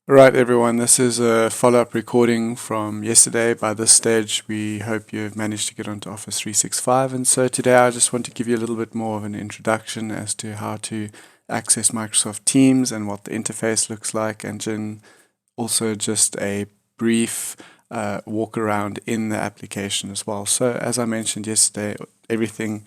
Right, everyone, this is a follow-up recording from yesterday. By this stage, we hope you've managed to get onto Office 365. And so today I just want to give you a little bit more of an introduction as to how to access Microsoft Teams and what the interface looks like, and then also just a brief walk around in the application as well. So as I mentioned yesterday, everything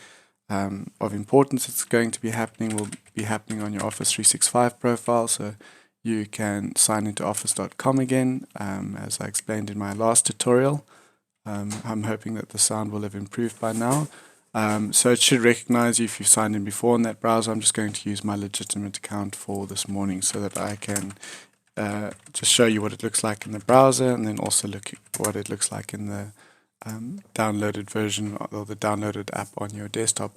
of importance that's going to be happening will be happening on your Office 365 profile. So you can sign into office.com again, as I explained in my last tutorial. I'm hoping that the sound will have improved by now. So it should recognize you if you've signed in before in that browser. I'm just going to use my legitimate account for this morning so that I can just show you what it looks like in the browser, and then also look at what it looks like in the downloaded version or the downloaded app on your desktop.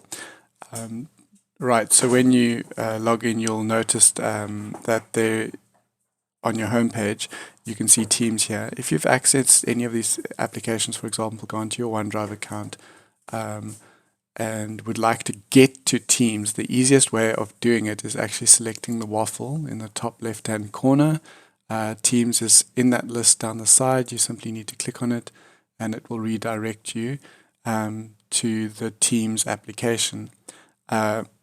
Right, so when you log in, you'll notice that there on your homepage, you can see Teams here. If you've accessed any of these applications, for example, gone to your OneDrive account and would like to get to Teams, the easiest way of doing it is actually selecting the waffle in the top left-hand corner. Teams is in that list down the side. You simply need to click on it and it will redirect you to the Teams application.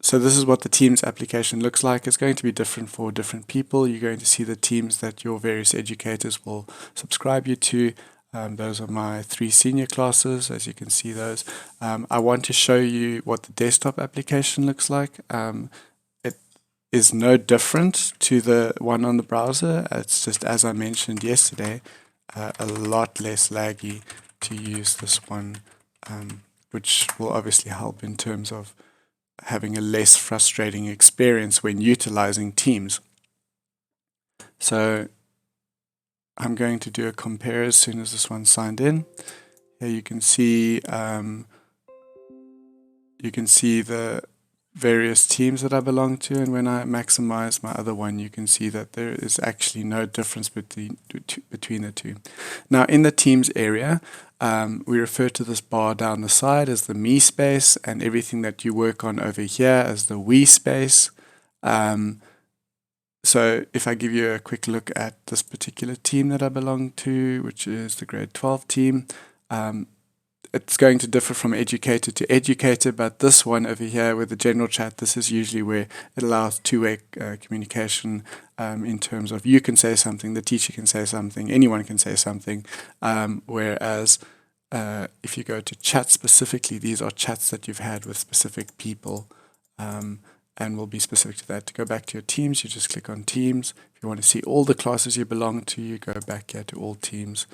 So this is what the Teams application looks like. It's going to be different for different people. You're going to see the teams that your various educators will subscribe you to. Those are my 3 senior classes, as you can see those. I want to show you what the desktop application looks like. It is no different to the one on the browser. It's just, as I mentioned yesterday, a lot less laggy to use this one, which will obviously help in terms of having a less frustrating experience when utilizing Teams. So I'm going to do a compare as soon as this one's signed in. Here you can see the various teams that I belong to, and when I maximize my other one, you can see that there is actually no difference between the two. Now, in the Teams area, we refer to this bar down the side as the me space, and everything that you work on over here as the we space. So if I give you a quick look at this particular team that I belong to, which is the grade 12 team, it's going to differ from educator to educator, but this one over here with the general chat, this is usually where it allows two-way communication in terms of you can say something, the teacher can say something, anyone can say something, whereas if you go to chat specifically, these are chats that you've had with specific people, and will be specific to that. To go back to your teams, you just click on Teams. If you want to see all the classes you belong to, you go back here to all teams.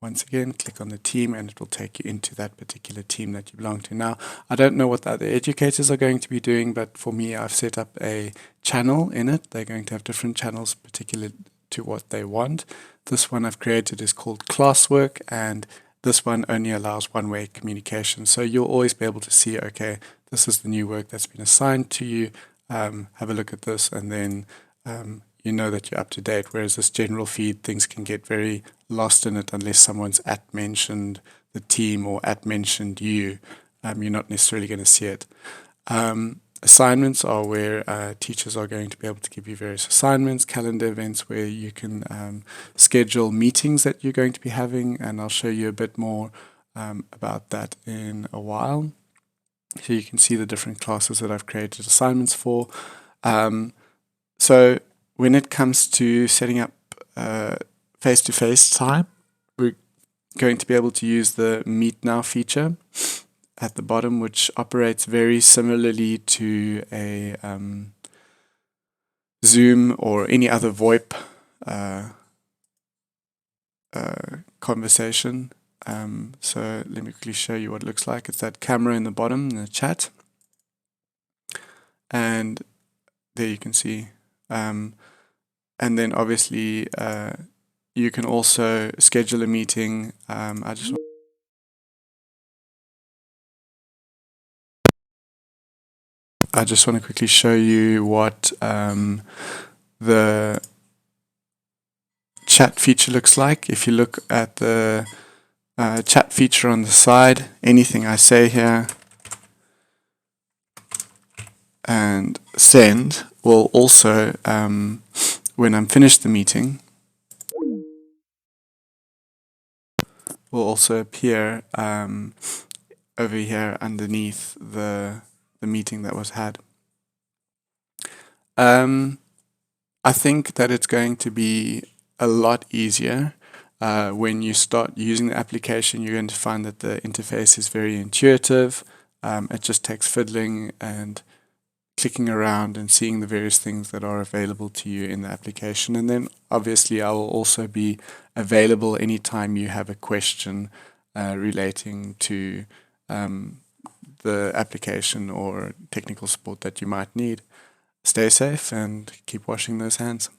Once again, click on the team and it will take you into that particular team that you belong to. Now, I don't know what the other educators are going to be doing, but for me, I've set up a channel in it. They're going to have different channels, particular to what they want. This one I've created is called Classwork, and this one only allows one-way communication. So you'll always be able to see, okay, this is the new work that's been assigned to you. Have a look at this, and then you know that you're up to date. Whereas this general feed, things can get very lost in it unless someone's mentioned the team or mentioned you. You're not necessarily going to see it. Assignments are where teachers are going to be able to give you various assignments, calendar events where you can schedule meetings that you're going to be having, and I'll show you a bit more about that in a while. So you can see the different classes that I've created assignments for. So when it comes to setting up face-to-face time, we're going to be able to use the Meet Now feature at the bottom, which operates very similarly to a Zoom or any other VoIP conversation. So let me quickly show you what it looks like. It's that camera in the bottom in the chat. And there you can see. And then obviously you can also schedule a meeting. I just want to quickly show you what the chat feature looks like. If you look at the chat feature on the side, anything I say here and send will also, when I'm finished the meeting, will also appear over here underneath the meeting that was had. I think that it's going to be a lot easier. When you start using the application, you're going to find that the interface is very intuitive. It just takes fiddling and clicking around and seeing the various things that are available to you in the application. And then obviously I will also be available anytime you have a question relating to the application or technical support that you might need. Stay safe and keep washing those hands.